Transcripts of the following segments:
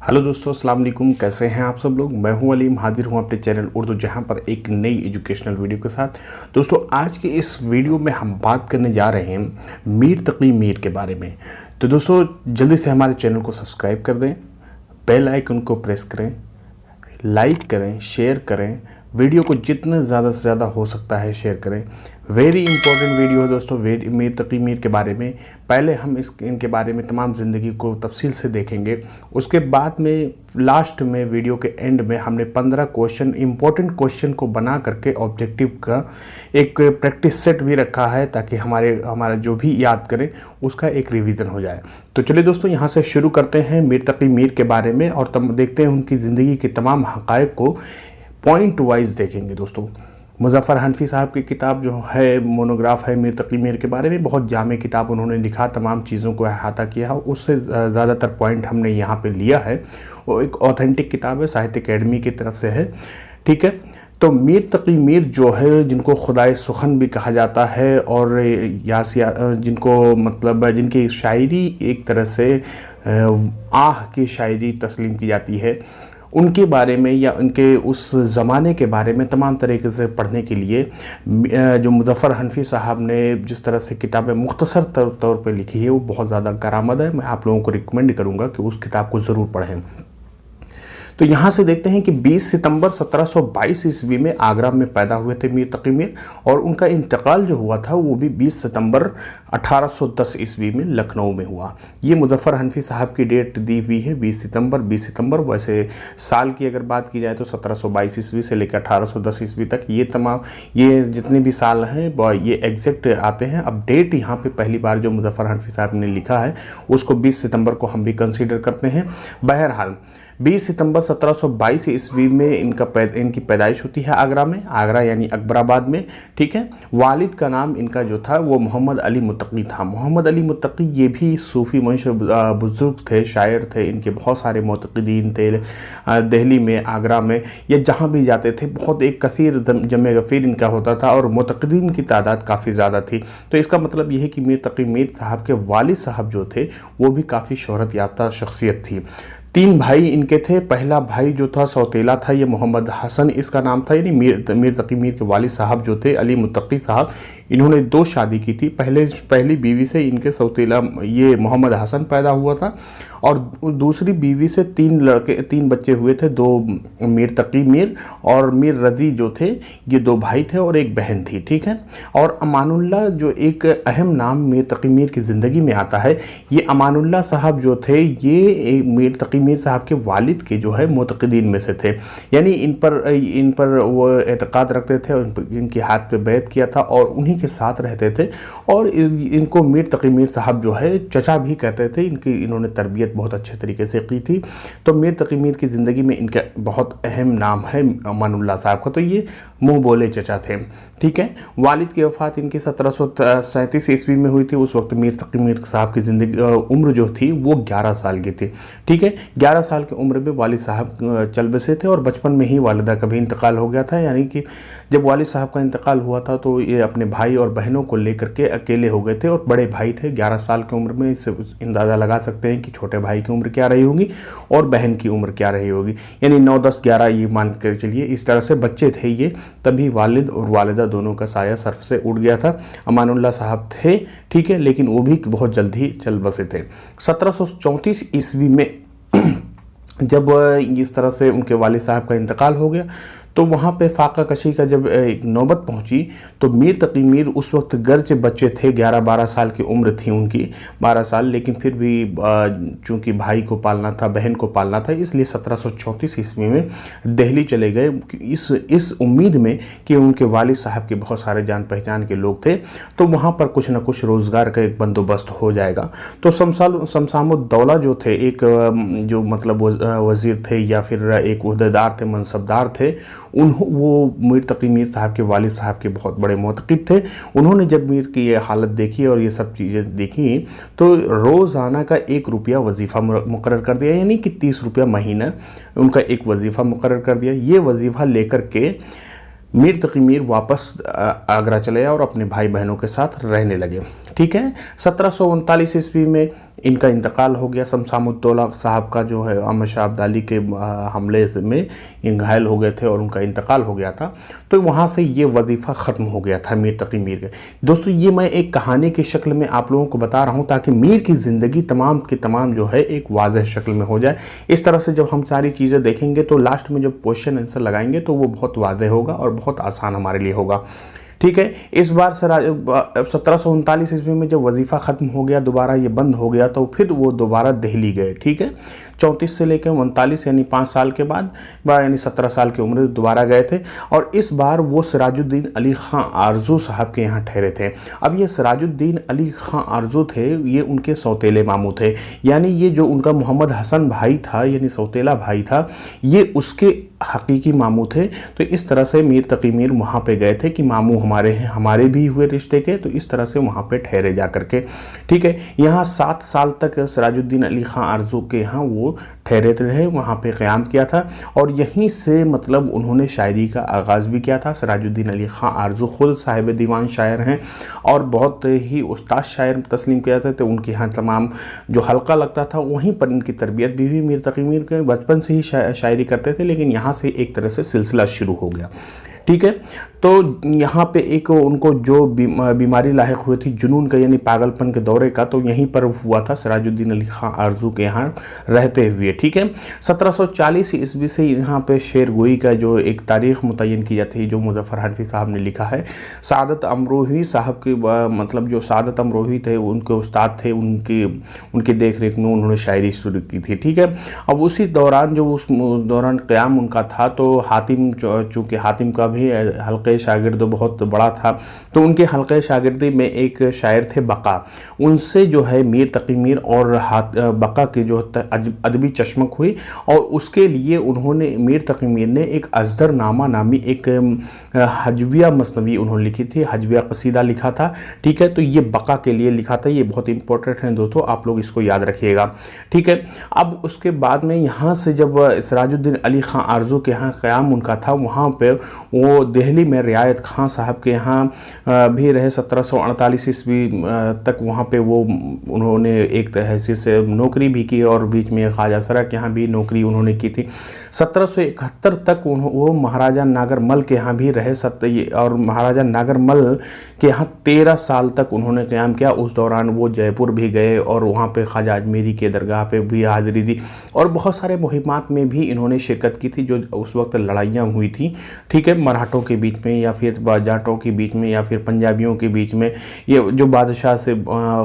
Hello दोस्तों, अस्सलाम वालेकुम। कैसे हैं आप सब लोग। मैं हूं अलीम, हाजिर हूं अपने चैनल उर्दू जहां पर एक नई एजुकेशनल वीडियो के साथ। दोस्तों, आज के इस वीडियो में हम बात करने जा रहे हैं मीर तकी मीर के बारे में। तो दोस्तों, जल्दी से हमारे चैनल को सब्सक्राइब कर दें, बेल आइकन को प्रेस करें, लाइक करें, शेयर करें, वीडियो को जितना ज़्यादा से ज़्यादा हो सकता है शेयर करें। वेरी इंपॉर्टेंट वीडियो है दोस्तों मीर तकी मीर के बारे में। पहले हम इनके बारे में तमाम ज़िंदगी को तफसील से देखेंगे, उसके बाद में लास्ट में वीडियो के एंड में हमने 15 क्वेश्चन, इंपॉर्टेंट क्वेश्चन को बना करके ऑब्जेक्टिव का एक प्रैक्टिस सेट भी रखा है ताकि हमारा जो भी याद करें उसका एक रिवीजन हो जाए। तो चलिए दोस्तों, यहाँ से शुरू करते हैं मीर तकी मीर के बारे में और देखते हैं उनकी ज़िंदगी के तमाम हक़ाइक़ को पॉइंट वाइज देखेंगे। दोस्तों, मुज़फ़्फ़र हनफी साहब की किताब जो है मोनोग्राफ है मीर तकी मीर के बारे में, बहुत जामे किताब उन्होंने लिखा, तमाम चीज़ों को अहाता किया है। उससे ज़्यादातर पॉइंट हमने यहाँ पे लिया है। वो एक ऑथेंटिक किताब है, साहित्य अकेडमी की तरफ से है। ठीक है, तो मीर तकी मीर जो है, जिनको खुदाए सुखन भी कहा जाता है और यासिया, जिनको मतलब जिनकी शायरी एक तरह से आह की शायरी तस्लीम की जाती है, उनके बारे में या उनके उस ज़माने के बारे में तमाम तरीके से पढ़ने के लिए जो मुज़फ़्फ़र हनफी साहब ने जिस तरह से किताबें मुख्तसर तौर पे लिखी है वो बहुत ज़्यादा करामद है। मैं आप लोगों को रिकमेंड करूँगा कि उस किताब को ज़रूर पढ़ें। तो यहाँ से देखते हैं कि 20 सितंबर 1722 ईस्वी में आगरा में पैदा हुए थे मीर तकी मीर, और उनका इंतकाल जो हुआ था वो भी 20 सितंबर 1810 ईस्वी में लखनऊ में हुआ। ये मुज़फ़्फ़र हनफी साहब की डेट दी हुई है 20 सितंबर। वैसे साल की अगर बात की जाए तो 1722 ईस्वी से लेकर 1810 ईस्वी तक ये जितने भी साल हैं ये एग्जैक्ट आते हैं। अब डेट यहाँ पे पहली बार जो मुज़फ़्फ़र हनफी साहब ने लिखा है उसको 20 सितंबर को हम भी कंसीडर करते हैं। बहरहाल 20 सितंबर 1722 ईस्वी में इनकी पैदाइश होती है आगरा में, आगरा यानी अकबराबाद में। ठीक है, वालिद का नाम इनका जो था वो मोहम्मद अली मुत्तकी था। मोहम्मद अली मुत्तकी ये भी सूफ़ी मंश बुज़ुर्ग थे, शायर थे। इनके बहुत सारे मुतक़िदीन थे दिल्ली में, आगरा में, या जहाँ भी जाते थे बहुत एक कसीर जमे गफ़ीर इनका होता था और मुतक़िदीन की तादाद काफ़ी ज़्यादा थी। तो इसका मतलब ये है कि मीर तकी मीर साहब के वालिद साहब जो थे वो भी काफ़ी शोहरत याफ्ता शख्सियत थी। 3 भाई इनके थे। पहला भाई जो था सौतेला था, ये मोहम्मद हसन इसका नाम था। यानी मीर तकी मीर के वालिद साहब जो थे अली मुत्तकी साहब, इन्होंने 2 शादी की थी। पहली बीवी से इनके सौतेला ये मोहम्मद हसन पैदा हुआ था और दूसरी बीवी से 3 बच्चे हुए थे, 2 मीर तकी मीर और मीर रज़ी जो थे, ये 2 भाई थे और एक बहन थी। ठीक है, और अमानुल्लाह जो एक अहम नाम मीर तकी मीर की ज़िंदगी में आता है, ये अमानुल्लाह साहब जो थे ये मीर तकी मीर साहब के वालिद के जो है मुतक़िदीन में से थे। यानी इन पर वो एतक़ाद रखते थे, इनके हाथ पे बैत किया था और उन्हीं के साथ रहते थे। और इनको मीर तकी मीर साहब जो है चचा भी कहते थे। इन्होंने तरबियत बहुत अच्छे तरीके से की थी। तो मीर तकी मीर की ज़िंदगी में इनका बहुत अहम नाम है अमानुल्लाह साहब का। तो ये मुँह बोले चचा थे। ठीक है, वालिद की वफ़ात इनकी 1737 ईस्वी में हुई थी। उस वक्त मीर तकी मीर साहब की ज़िंदगी उम्र जो थी वो 11 साल की थी। ठीक है, 11 साल की उम्र में वालिद साहब चल बसे थे और बचपन में ही वालिदा का भी इंतकाल हो गया था। यानी कि जब वालिद साहब का इंतकाल हुआ था तो ये अपने भाई और बहनों को लेकर के अकेले हो गए थे और बड़े भाई थे 11 साल की उम्र में। इससे अंदाज़ा लगा सकते हैं कि छोटे भाई की उम्र क्या रही होगी और बहन की उम्र क्या रही होगी। यानी 9, 10, 11 ये मान कर चलिए, इस तरह से बच्चे थे ये। तभी वालिद और वालिदा दोनों का साया सर्फ से उड़ गया था। अमानुल्लाह साहब थे, ठीक है, लेकिन वो भी बहुत जल्द ही चल बसे थे। 1734 ईस्वी में जब इस तरह से उनके वालिद साहब का इंतकाल हो गया तो वहाँ पे फाका कशी का जब एक नौबत पहुँची तो मीर तकी मीर उस वक्त गर्चे बच्चे थे, 11-12 साल की उम्र थी उनकी, 12 साल, लेकिन फिर भी चूँकि भाई को पालना था, बहन को पालना था, इसलिए 1734 ईस्वी में दिल्ली चले गए इस उम्मीद में कि उनके वालिद साहब के बहुत सारे जान पहचान के लोग थे तो वहाँ पर कुछ न कुछ रोज़गार का एक बंदोबस्त हो जाएगा। तो शमसामुद्दौला जो थे, एक जो मतलब वज़ीर थे या फिर एक ओहदेदार थे, मनसबदार थे, वो मीर तकी मीर साहब के वालिद साहब के बहुत बड़े मुतक़िद थे। उन्होंने जब मीर की ये हालत देखी और ये सब चीज़ें देखी तो रोज़ाना का 1 रुपया वजीफ़ा मुकर्रर कर दिया, यानी कि 30 रुपया महीना उनका एक वजीफ़ा मुकर्रर कर दिया। ये वजीफ़ा लेकर के मीर तकी मीर वापस आगरा चले और अपने भाई बहनों के साथ रहने लगे। ठीक है। 1739 ईस्वी में इनका इंतकाल हो गया। शमशामुद्दौला साहब का जो है अहमद शाह अब्दाली के हमले में ये घायल हो गए थे और उनका इंतकाल हो गया था। तो वहाँ से ये वजीफ़ा ख़त्म हो गया था मीर तकी मीर का। दोस्तों ये मैं एक कहानी की शक्ल में आप लोगों को बता रहा हूँ ताकि मीर की ज़िंदगी तमाम की तमाम जो है एक वाज़ेह शक्ल में हो जाए। इस तरह से जब हम सारी चीज़ें देखेंगे तो लास्ट में जब क्वेश्चन आंसर लगाएंगे तो वो बहुत वाज़ेह होगा और बहुत आसान हमारे लिए होगा। ठीक है। इस बार 1739 ईस्वी में जब वजीफ़ा ख़त्म हो गया, दोबारा ये बंद हो गया, तो फिर वो दोबारा दिल्ली गए। ठीक है। 34 से लेकर 39 यानी 5 साल के बाद यानी 17 साल की उम्र दोबारा गए थे और इस बार वो सिराजुद्दीन अली ख़ां आरजू साहब के यहाँ ठहरे थे। अब ये सिराजुद्दीन अली ख़ां आरजू थे, ये उनके सौतेले मामू थे, यानी ये जो उनका मोहम्मद हसन भाई था यानी सौतेला भाई था, ये उसके हकीकी मामू थे। तो इस तरह से मीर तकी मीर वहाँ पे गए थे कि मामू हमारे हैं, हमारे भी हुए रिश्ते के, तो इस तरह से वहाँ पे ठहरे जा करके। ठीक है। यहाँ 7 साल तक सिराजुद्दीन अली ख़ां आरजू के यहाँ वो ठहरे रहे, वहाँ पे क़याम किया था और यहीं से मतलब उन्होंने शायरी का आगाज़ भी किया था। सिराजुद्दीन अली ख़ां आरजू खुद साहिब दीवान शायर हैं और बहुत ही उस्ताद शायर तस्लीम किया था। तो उनके यहाँ तमाम जो हल्का लगता था वहीं पर इनकी तरबियत भी हुई। मीर तकी मीर के बचपन से ही शायरी करते थे, लेकिन यहाँ से एक तरह से सिलसिला शुरू हो गया। ठीक है। तो यहाँ पे एक उनको जो बीमारी लाहिक हुई थी जुनून का यानी पागलपन के दौरे का, तो यहीं पर हुआ था सिराजुद्दीन अली ख़ां आरजू के यहाँ रहते हुए। ठीक है। 1740 ईस्वी से यहाँ पे शेर गोई का जो एक तारीख़ मुतय्यन की जाती है जो मुज़फ़्फ़र हनफी साहब ने लिखा है। सादत अमरोही साहब के मतलब जो सादत अमरोही थे उनके उस्ताद थे, उनके देख रेख में उन्होंने शायरी शुरू की थी। ठीक है। अब उसी दौरान जो उस दौरान क़याम उनका था, तो हातिम चूँकि हातिम का भी हल्के शागिर्द बहुत बड़ा था, तो उनके हल्के शागिर्दी में एक शायर थे बका, उनसे जो है मीर तकी मीर और बका की जो अदबी चश्मक हुई और उसके लिए उन्होंने मीर तकी मीर ने एक अज़दर नामा नामी एक हजविया मसनवी उन्होंने लिखी थी, हजविया कसीदा लिखा था। ठीक है। तो ये बका के लिए लिखा था, ये बहुत इंपॉर्टेंट है दोस्तों, आप लोग इसको याद रखिएगा। ठीक है। अब उसके बाद में यहाँ से जब सिराजुद्दीन अली ख़ां आरजू के यहाँ क़याम उनका था, वहाँ पे वो दिल्ली में रियायत खां साहब के यहाँ भी रहे। 1748 ईस्वी तक वहाँ पे वो उन्होंने एक हैसियत से नौकरी भी की और बीच में ख्वाजा सरा के यहाँ भी नौकरी उन्होंने की थी। 1771 तक वो महाराजा नागरमल के यहाँ भी रहे और महाराजा नागरमल के यहाँ 13 साल तक उन्होंने क़याम किया। उस दौरान वो जयपुर भी गए और वहाँ पे ख्वाजा अजमेरी के दरगाह पे भी हाज़िरी दी और बहुत सारे मुहिमात में भी इन्होंने शिरकत की थी जो उस वक्त लड़ाइयाँ हुई थी। ठीक है। मराठों के बीच में या फिर जाटों के बीच में या फिर पंजाबियों के बीच में, ये जो बादशाह से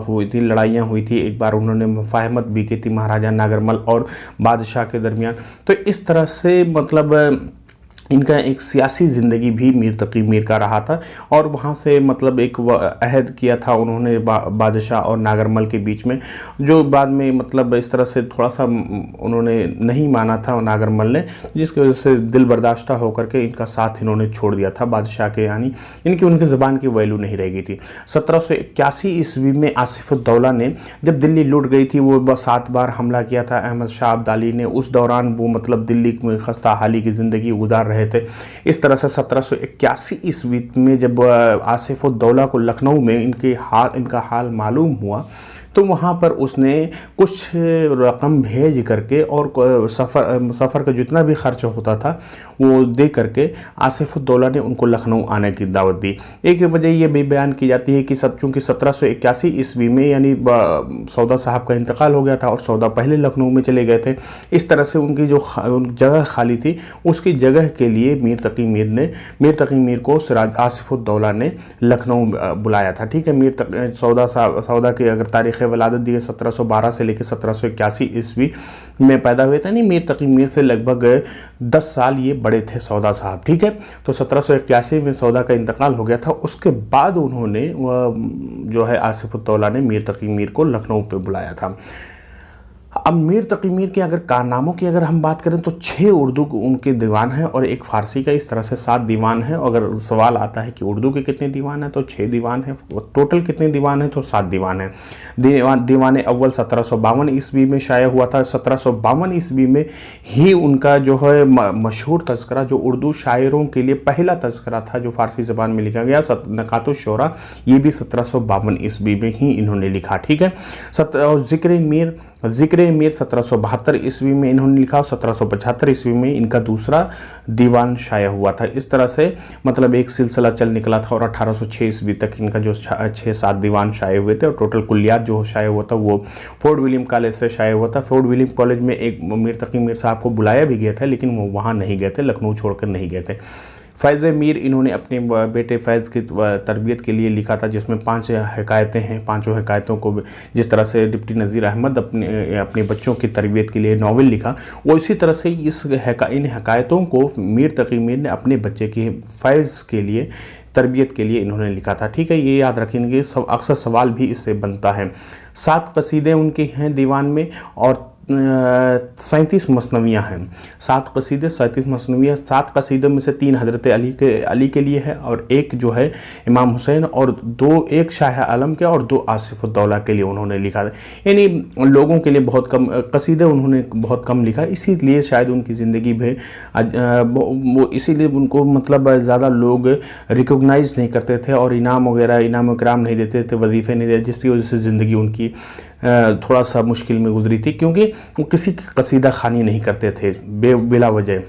हुई थी लड़ाइयाँ हुई थी। एक बार उन्होंने मुफाहमत भी की थी महाराजा नागरमल और बादशाह के दरमियान। तो इस तरह से मतलब इनका एक सियासी ज़िंदगी भी मीर तकी मीर का रहा था और वहाँ से मतलब एक अहद किया था उन्होंने बादशाह और नागरमल के बीच में, जो बाद में मतलब इस तरह से थोड़ा सा उन्होंने नहीं माना था नागरमल ने, जिसकी वजह से दिल बर्दाश्त होकर के इनका साथ इन्होंने छोड़ दिया था बादशाह के, यानी उनकी ज़बान की वैल्यू नहीं रह गई थी। 1781 ईस्वी में आसिफुद्दौला ने जब दिल्ली लूट गई थी, वो 7 बार हमला किया था अहमद शाह अब्दाली ने। उस दौरान वो मतलब दिल्ली में खस्ता हाली की ज़िंदगी गुजार रहे थे। इस तरह से 1781 ईस्वी में जब आसिफुद्दौला को लखनऊ में इनका हाल मालूम हुआ, तो वहाँ पर उसने कुछ रकम भेज करके और सफ़र का जितना भी खर्च होता था वो दे करके आसिफुद्दौला ने उनको लखनऊ आने की दावत दी। एक वजह ये भी बयान की जाती है कि चूँकि 1781 ईस्वी में यानी सौदा साहब का इंतकाल हो गया था और सौदा पहले लखनऊ में चले गए थे, इस तरह से उनकी जो जगह खाली थी उसकी जगह के लिए मीर तकी मीर को आसिफुद्दौला ने लखनऊ बुलाया था। ठीक है। सौदा की अगर तारीख़ वलादत दी है 1712 से लेकर 1781 ईस्वी में पैदा हुए थे। नहीं, मीर तकी मीर से लगभग 10 साल ये बड़े थे सौदा साहब। ठीक है। तो 1781 में सौदा का इंतकाल हो गया था। उसके बाद उन्होंने जो है आसिफुद्दौला ने मीर तकी मीर को लखनऊ पे बुलाया था। अब मीर तकी मीर के अगर कारनामों की अगर हम बात करें तो 6 उर्दू उनके दीवान हैं और एक फ़ारसी का, इस तरह से 7 दीवान हैं। अगर सवाल आता है कि उर्दू के कितने दीवान हैं तो 6 दीवान हैं, टोटल कितने दीवान हैं तो 7 दीवान हैं। दीवान अव्वल 1752 ईस्वी में शाया हुआ था। 1752 ईस्वी में ही उनका जो है मशहूर तज़किरा, जो उर्दू शायरों के लिए पहला तज़किरा था जो फ़ारसी ज़बान में लिखा गया, नकातुश शोरा, ये भी 1752 ईस्वी में ही इन्होंने लिखा। ठीक है। और ज़िक्र मीर 1772 ईस्वी में इन्होंने लिखा और 1775 ईस्वी में इनका दूसरा दीवान शाया हुआ था। इस तरह से मतलब एक सिलसिला चल निकला था और 1806 ईस्वी तक इनका जो 6-7 दीवान शाये हुए थे और टोटल कुल्लियात जो शाया हुआ था वो फोर्ट विलियम कॉलेज से शाया हुआ था। फोर्ट विलियम कॉलेज में एक मीर तकी मीर साहब को बुलाया भी गया था, लेकिन वो वहाँ नहीं गए थे, लखनऊ छोड़कर नहीं गए थे। फ़ैज़ मीर इन्होंने अपने बेटे फ़ैज़ की तरबियत के लिए लिखा था, जिसमें 5 हकायतें हैं। 5 हकायतों को जिस तरह से डिप्टी नज़ीर अहमद अपने बच्चों की तरबियत के लिए नावल लिखा, वो इसी तरह से इन हकायतों को मीर तकी मीर ने अपने बच्चे की फ़ैज़ के लिए तरबियत के लिए इन्होंने लिखा था। ठीक है, ये याद रखेंगे, अक्सर सवाल भी इससे बनता है। 7 कसीदे उनके हैं दीवान में और 37 मसनवियाँ हैं। 7 कसीदे, 37 मसनवियाँ। 7 कसीदों में से 3 हज़रत अली के लिए है और एक जो है इमाम हुसैन, और 2 एक शाह आलम के और 2 आसिफुद्दौला के लिए उन्होंने लिखा है। यानी लोगों के लिए बहुत कम कसीदे उन्होंने बहुत कम लिखा, इसीलिए शायद उनकी ज़िंदगी में वो इसीलिए उनको मतलब ज़्यादा लोग रिकॉग्नाइज नहीं करते थे और इनाम वगैरह, इनाम इकराम नहीं देते थे, वजीफ़े नहीं देते, जिसकी वजह से ज़िंदगी उनकी थोड़ा सा मुश्किल में गुजरी थी, क्योंकि वो किसी की कसीदा खानी नहीं करते थे बिला वजह।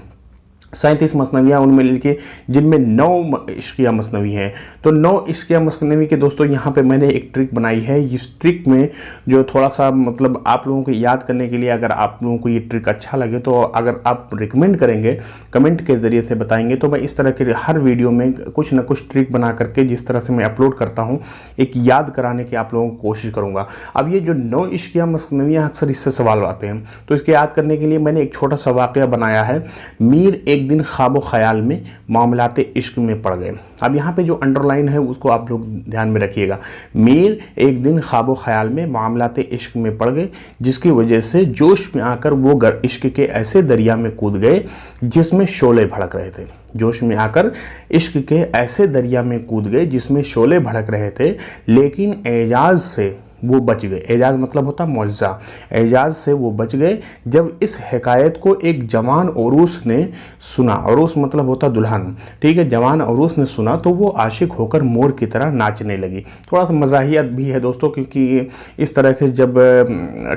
37 मसनवियाँ उनमें लिखी, जिनमें 9 इश्किया मसनवी हैं। तो 9 इश्किया मसनवी के दोस्तों यहाँ पे मैंने एक ट्रिक बनाई है। इस ट्रिक में जो थोड़ा सा मतलब आप लोगों को याद करने के लिए, अगर आप लोगों को ये ट्रिक अच्छा लगे तो अगर आप रिकमेंड करेंगे, कमेंट के ज़रिए से बताएंगे, तो मैं इस तरह के हर वीडियो में कुछ ना कुछ ट्रिक बना करके, जिस तरह से मैं अपलोड करता हूँ, एक याद कराने की आप लोगों को कोशिश करूँगा। अब ये जो 9 इश्किया मसनवियाँ, अक्सर इससे सवाल आते हैं, तो इसके याद करने के लिए मैंने एक छोटा सा वाक़या बनाया है। मीर एक दिन ख्वाब ख्याल में मामलाते इश्क में पड़ गए। अब यहाँ पे जो अंडरलाइन है उसको आप लोग ध्यान में रखिएगा। मीर एक दिन ख्वाब ख्याल में मामलाते इश्क में पड़ गए, जिसकी वजह से जोश में आकर वो इश्क के ऐसे दरिया में कूद गए जिसमें शोले भड़क रहे थे। जोश में आकर इश्क के ऐसे दरिया में कूद गए जिसमें शोले भड़क रहे थे, लेकिन एजाज से वो बच गए। एजाज मतलब होता मुआवजा। एजाज से वो बच गए जब इस हकायत को एक जवान औरूस ने सुना। औरूस मतलब होता दुल्हन, ठीक है। जवान औरूस ने सुना तो वो आशिक होकर मोर की तरह नाचने लगी। थोड़ा सा मज़ाहिया भी है दोस्तों, क्योंकि इस तरह के जब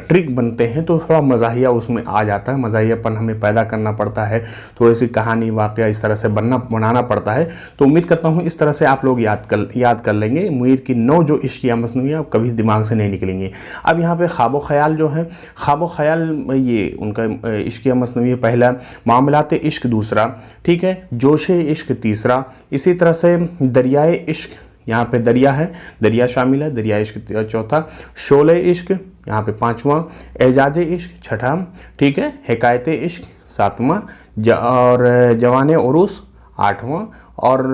ट्रिक बनते हैं तो थोड़ा मज़ाहिया उसमें आ जाता है। मज़ाहियापन हमें पैदा करना पड़ता है, थोड़ी सी कहानी वाक़या इस तरह से बनाना पड़ता है। तो उम्मीद करता हूँ इस तरह से आप लोग याद कर लेंगे। मीर की 9 जो इश्किया मसनवियाँ कभी दिमाग नहीं निकलेंगे। अब यहाँ पे ख्वाब ख्याल जो है, ख्वाब ख्याल ये उनका इश्किया मसनवी पहला, मामलाते इश्क दूसरा, ठीक है, जोशे इश्क तीसरा, इसी तरह से दरियाए इश्क, यहाँ पे दरिया है, दरिया शामिल है, दरिया इश्क चौथा, शोले इश्क यहाँ पे 5वां, एजाजे इश्क 6ठा, ठीक है, हकायते इश्क 7वां, और जवाने उरूस 8वां, और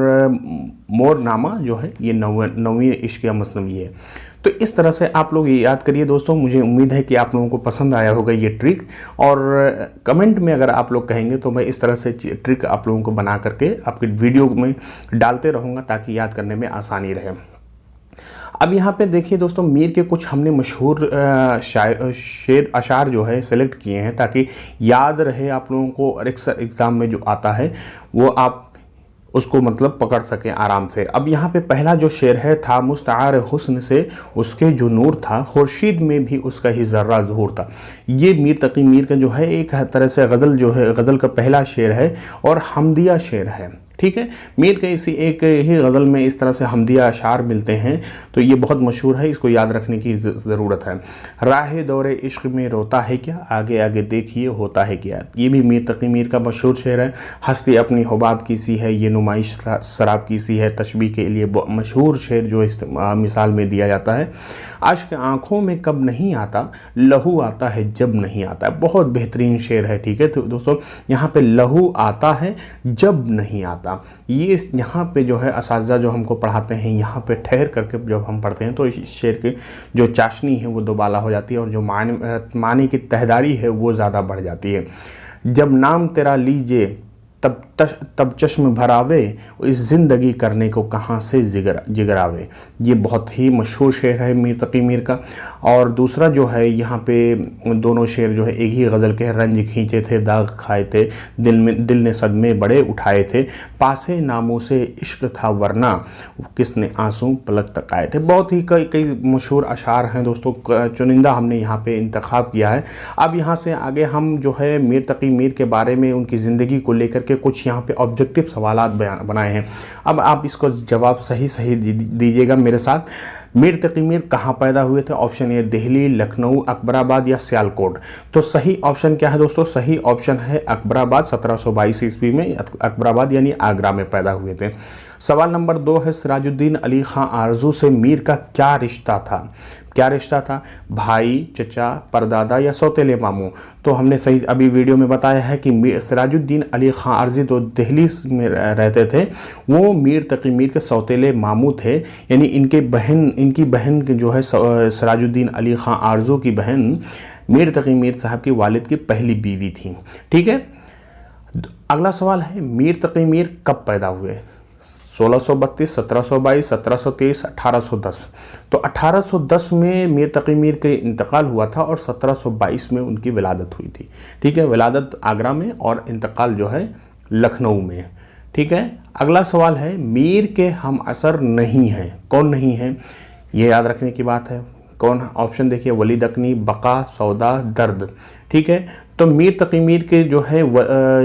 मोरनामा जो है ये 9वीं इश्किया मसनवी है। तो इस तरह से आप लोग ये याद करिए दोस्तों। मुझे उम्मीद है कि आप लोगों को पसंद आया होगा ये ट्रिक, और कमेंट में अगर आप लोग कहेंगे तो मैं इस तरह से ट्रिक आप लोगों को बना करके आपके वीडियो में डालते रहूँगा ताकि याद करने में आसानी रहे। अब यहाँ पे देखिए दोस्तों, मीर के कुछ हमने मशहूर शेर अशार जो है सेलेक्ट किए हैं ताकि याद रहे आप लोगों को, और एग्ज़ाम में जो आता है वो आप उसको मतलब पकड़ सकें आराम से। अब यहाँ पे पहला जो शेर है, था मुस्तार हुस्न से उसके जो नूर था, खुर्शीद में भी उसका ही ज़र्रा ज़हूर था। ये मीर तकी मीर का जो है एक तरह से गज़ल जो है, गज़ल का पहला शेर है और हमदिया शेर है, ठीक है। मीर के इसी एक ही गज़ल में इस तरह से हमदिया अशार मिलते हैं, तो ये बहुत मशहूर है, इसको याद रखने की ज़रूरत है। राह दौरे इश्क में रोता है क्या, आगे आगे देखिए होता है क्या, ये भी मीर तकी मीर का मशहूर शेर है। हस्ती अपनी हुबाब की सी है, ये नुमाइश शराब की सी है, तशबीह के लिए मशहूर शेर जो इस मिसाल में दिया जाता है। आशिक आँखों में कब नहीं आता, लहू आता है जब नहीं आता है, बहुत बेहतरीन शेर है, ठीक है। तो दोस्तों यहाँ पे लहू आता है जब नहीं आता होता। ये यहाँ पे जो है असातिज़ा जो हमको पढ़ाते हैं, यहाँ पे ठहर करके जब हम पढ़ते हैं तो इस शेर की जो चाशनी है वो दोबाला हो जाती है और जो मानी की तहदारी है वो ज़्यादा बढ़ जाती है। जब नाम तेरा लीजिए तब चश्म भरावे, इस ज़िंदगी करने को कहाँ से जिगरावे। ये बहुत ही मशहूर शेर है मीर तकी मीर का। और दूसरा जो है यहाँ पे दोनों शेर जो है एक ही गज़ल के, रंज खींचे थे दाग खाए थे, दिल ने सदमे बड़े उठाए थे, पासे नामों से इश्क था वरना किसने आंसू पलक तक आए थे। बहुत ही कई मशहूर अशार हैं दोस्तों, चुनिंदा हमने यहाँ पे इंतखाब किया है। अब यहाँ से आगे हम जो है मीर तकी मीर के बारे में, उनकी ज़िंदगी को लेकर के कुछ यहाँ पे ऑब्जेक्टिव सवालात बनाए हैं। अब आप इसको जवाब सही दीजिएगा मेरे साथ। मीर तकी मीर कहाँ पैदा हुए थे? ऑप्शन ए दिल्ली, लखनऊ, अकबराबाद या सियालकोट। तो सही ऑप्शन क्या है दोस्तों? सही ऑप्शन है अकबराबाद। 1722 ईस्वी में अकबराबाद यानी आगरा में पैदा हुए थे। सवाल नंबर 2 है, सिराजुद्दीन अली खां आरजू से मीर का क्या रिश्ता था? क्या रिश्ता था? भाई, चचा, परदादा या सौतेले मामू? तो हमने सही अभी वीडियो में बताया है कि सिराजुद्दीन अली खां आरजी तो दिल्ली में रहते थे, वो मीर तकी मीर के सौतेले मामू थे, यानी इनकी बहन जो है सिराजुद्दीन अली खां आरजू की बहन मीर तकी मीर साहब की वालिद की पहली बीवी थी। ठीक है, अगला सवाल है, मीर तकी मीर कब पैदा हुए? 1632, 1722, 1723, 1810। तो 1810 में मीर तकी मीर के इंतकाल हुआ था और 1722 में उनकी विलादत हुई थी। ठीक है, विलादत आगरा में और इंतकाल जो है लखनऊ में। ठीक है, अगला सवाल है, मीर के हम असर नहीं हैं, कौन नहीं है? ये याद रखने की बात है। कौन? ऑप्शन देखिए, वली दकनी, बका, सौदा, दर्द। ठीक है, तो मीर तकी मीर के जो है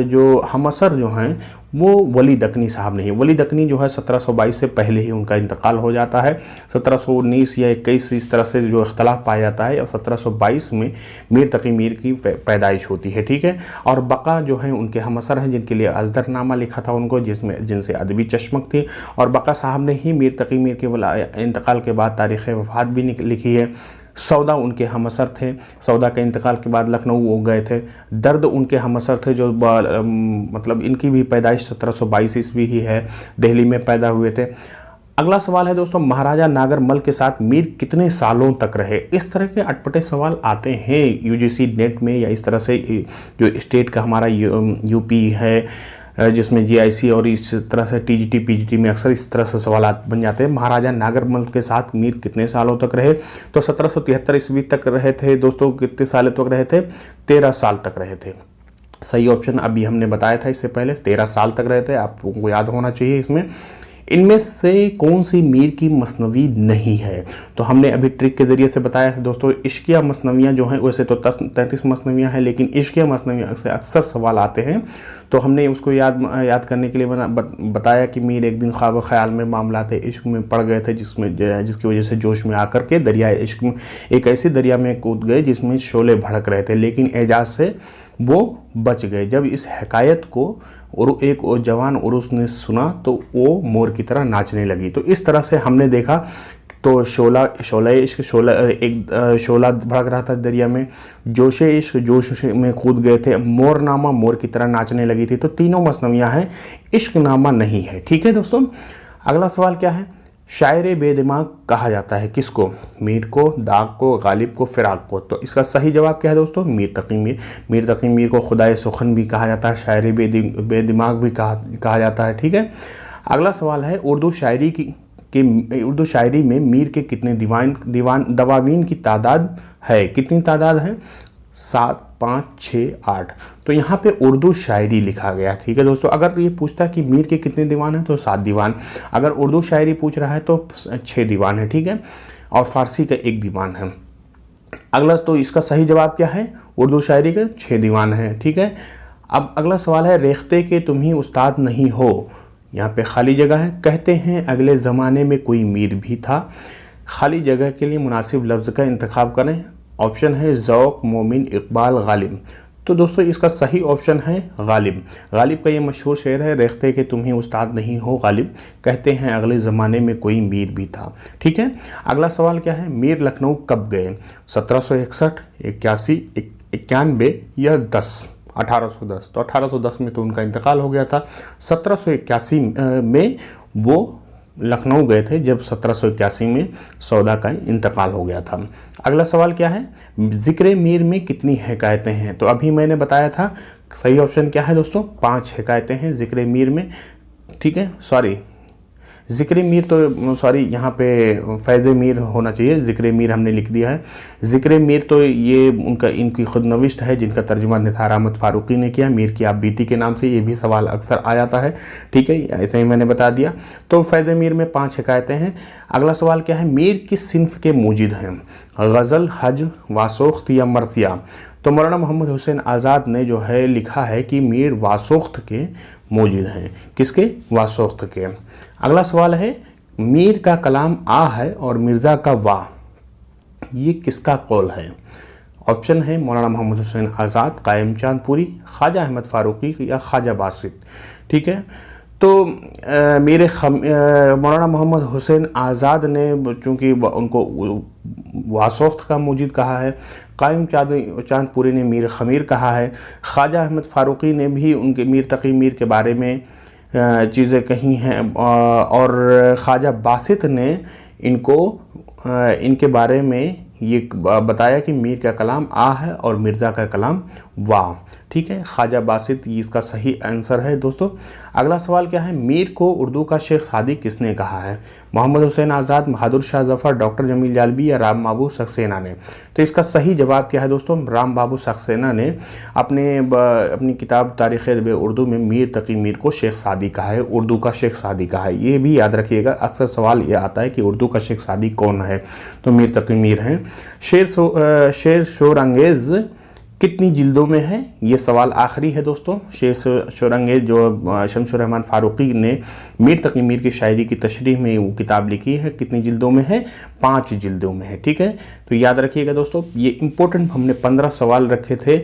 जो हम असर जो हैं वो वली दकनी साहब नहीं। वली दकनी जो है 1722 से पहले ही उनका इंतकाल हो जाता है। 1719 या 21 इस तरह से जो इख्तलाफ पाया जाता है और 1722 में मीर तकी मीर की पैदाइश होती है। ठीक है, और बका जो है उनके हम असर हैं जिनके लिए अजदरनामा लिखा था उनको, जिनसे अदबी चश्मक थी। और बका साहब ने ही मीर तकी मीर के इंतकाल के बाद तारीख़ वफ़ात भी लिखी है। सौदा उनके हमअसर थे, सौदा के इंतकाल के बाद लखनऊ वो गए थे। दर्द उनके हमअसर थे जो मतलब इनकी भी पैदाइश 1722 ईस्वी ही है, दिल्ली में पैदा हुए थे। अगला सवाल है दोस्तों, महाराजा नागरमल के साथ मीर कितने सालों तक रहे? इस तरह के अटपटे सवाल आते हैं यूजीसी नेट में, या इस तरह से जो स्टेट का हमारा यूपी है जिसमें जीआईसी और इस तरह से टीजीटी पीजीटी में अक्सर इस तरह से सवाल बन जाते हैं। महाराजा नागरमल के साथ मीर कितने सालों तक रहे? तो 1773 ईस्वी तक रहे थे दोस्तों। कितने सालों तक रहे थे? 13 साल तक रहे थे। सही ऑप्शन अभी हमने बताया था इससे पहले, 13 साल तक रहे थे, आपको याद होना चाहिए। इसमें इनमें से कौन सी मीर की मसनवी नहीं है? तो हमने अभी ट्रिक के ज़रिए से बताया है दोस्तों, इश्किया मसनवियाँ जो हैं वैसे तो 33 मसनवियाँ हैं, लेकिन इश्किया मसनवियाँ से अक्सर सवाल आते हैं, तो हमने उसको याद करने के लिए बताया कि मीर एक दिन ख्वाब ख्याल में मामलात इश्क में पड़ गए थे, जिसकी वजह से जोश में आकर के दरियाए इश्क में एक ऐसी दरिया में कूद गए जिसमें शोले भड़क रहे थे, लेकिन एजाज से वो बच गए। जब इस हकायत को और एक जवान उर्स ने सुना तो वो मोर की तरह नाचने लगी। तो इस तरह से हमने देखा, तो शोला इश्क, शोला भड़क रहा था दरिया में, जोशे इश्क, जोश में कूद गए थे, मोरनामा मोर की तरह नाचने लगी थी। तो तीनों मसनवियाँ हैं, इश्क नामा नहीं है। ठीक है दोस्तों, अगला सवाल क्या है? शायर बेदिमाग कहा जाता है किसको? मीर को, दाग को, गालिब को, फिराक को। तो इसका सही जवाब क्या है दोस्तों? मीर तकी मीर। मीर तकी मीर को खुदाए सुखन भी कहा जाता है, शायर बेदिमाग भी कहा जाता है। ठीक है, अगला सवाल है, उर्दू शायरी में मीर के कितने दवावीन की तादाद है? कितनी तादाद है? 7, 5, 6, 8। तो यहाँ पे उर्दू शायरी लिखा गया। ठीक है दोस्तों, अगर ये पूछता है कि मीर के कितने दीवान हैं तो 7 दीवान, अगर उर्दू शायरी पूछ रहा है तो 6 दीवान है। ठीक है, और फारसी का 1 दीवान है। अगला, तो इसका सही जवाब क्या है? उर्दू शायरी के 6 दीवान है। ठीक है, अब अगला सवाल है, रेख्ते के तुम ही उस्ताद नहीं हो, यहाँ पे खाली जगह है। कहते हैं अगले ज़माने में कोई मीर भी था। खाली जगह के लिए मुनासिब लफ्ज़ का इंतखाब करें। ऑप्शन है ज़ौक़, मोमिन, इकबाल, गालिब। तो दोस्तों इसका सही ऑप्शन है गालिब। गालिब का ये मशहूर शेर है, रेख्ते के तुम ही उस्ताद नहीं हो गालिब, कहते हैं अगले ज़माने में कोई मीर भी था। ठीक है, अगला सवाल क्या है? मीर लखनऊ कब गए? 1761, 81, 91 या 10? 1810। तो 1810 में तो उनका इंतकाल हो गया था। 1781 में वो लखनऊ गए थे जब 1781 में सौदा का इंतकाल हो गया था। अगला सवाल क्या है, ज़िक्र मीर में कितनी हिकायतें हैं? तो अभी मैंने बताया था, सही ऑप्शन क्या है दोस्तों, 5 हिकायतें हैं ज़िक्र मीर में। ठीक है, सॉरी ज़िक्र मीर तो सॉरी यहाँ पे फैज़ मीर होना चाहिए, ज़िक्र मीर हमने लिख दिया है। ज़िक्र मीर तो ये इनकी खुद नविश्त है जिनका तर्जुमा निसार अहमद फ़ारूकी ने किया, मीर की आप बीती के नाम से। ये भी सवाल अक्सर आ जाता है, ठीक है, ऐसे ही मैंने बता दिया। तो फैज़ मीर में 5 हिकायतें हैं। अगला सवाल क्या है, मीर किस सिन्फ के मूजिद हैं? गज़ल, हज, वासोख्त या मरसिया? तो मौलाना मोहम्मद हुसैन आज़ाद ने जो है लिखा है कि मीर वासोख्त के मूजिद हैं। किसके? वासोख्त के। अगला सवाल है, मीर का कलाम आ है और मिर्ज़ा का वाह, ये किसका कौल है? ऑप्शन है मौलाना मोहम्मद हुसैन आज़ाद, कायम चांदपुरी, ख्वाजा अहमद फ़ारूकी या ख्वाजा बासित। ठीक है, तो मौलाना मोहम्मद हुसैन आज़ाद ने चूँकि उनको वासोख्त का मूजिद कहा है, कायम चांदपुरी ने मीर ख़मीर कहा है, ख्वाजा अहमद फ़ारूकी ने भी उनके मीर तक़ी मीर के बारे में चीज़ें कही हैं, और ख्वाजा बासित ने इनके बारे में ये बताया कि मीर का कलाम आ है और मिर्ज़ा का कलाम वाह। ठीक है, ख्वाजा बासित ये इसका सही आंसर है दोस्तों। अगला सवाल क्या है, मीर को उर्दू का शेख सादी किसने कहा है? मोहम्मद हुसैन आज़ाद, बहादुर शाह ज़फ़र, डॉक्टर जमील जालबी या राम बाबू सक्सेना ने? तो इसका सही जवाब क्या है दोस्तों, राम बाबू सक्सेना ने अपनी किताब तारीख़ अदब उर्दू में मीर तक़ी मीर को शेख सादी कहा है, उर्दू का शेख सादी कहा है। ये भी याद रखिएगा, अक्सर सवाल ये आता है कि उर्दू का शेख सादी कौन है, तो मीर तक़ी मीर हैं। शेर शोरंगेज़ कितनी जिल्दों में है? ये सवाल आखिरी है दोस्तों। शेर शोरंगेज़ जो शमसुर रहमान फ़ारूकी ने मीर तक़ी मीर की शायरी की तशरीह में वो किताब लिखी है, कितनी जिल्दों में है? 5 जिल्दों में है। ठीक है, तो याद रखिएगा दोस्तों, ये इंपॉर्टेंट हमने 15 सवाल रखे थे।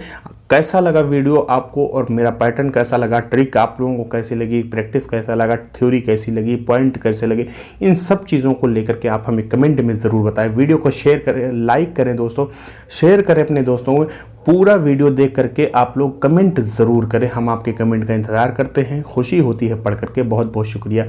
कैसा लगा वीडियो आपको, और मेरा पैटर्न कैसा लगा, ट्रिक आप लोगों को कैसी लगी, प्रैक्टिस कैसा लगा, थ्योरी कैसी लगी, पॉइंट कैसे लगे, इन सब चीज़ों को लेकर के आप हमें कमेंट में ज़रूर बताएं। वीडियो को शेयर करें, लाइक करें दोस्तों, शेयर करें अपने दोस्तों को। पूरा वीडियो देख करके आप लोग कमेंट ज़रूर करें, हम आपके कमेंट का इंतज़ार करते हैं, खुशी होती है पढ़ करके। बहुत बहुत शुक्रिया।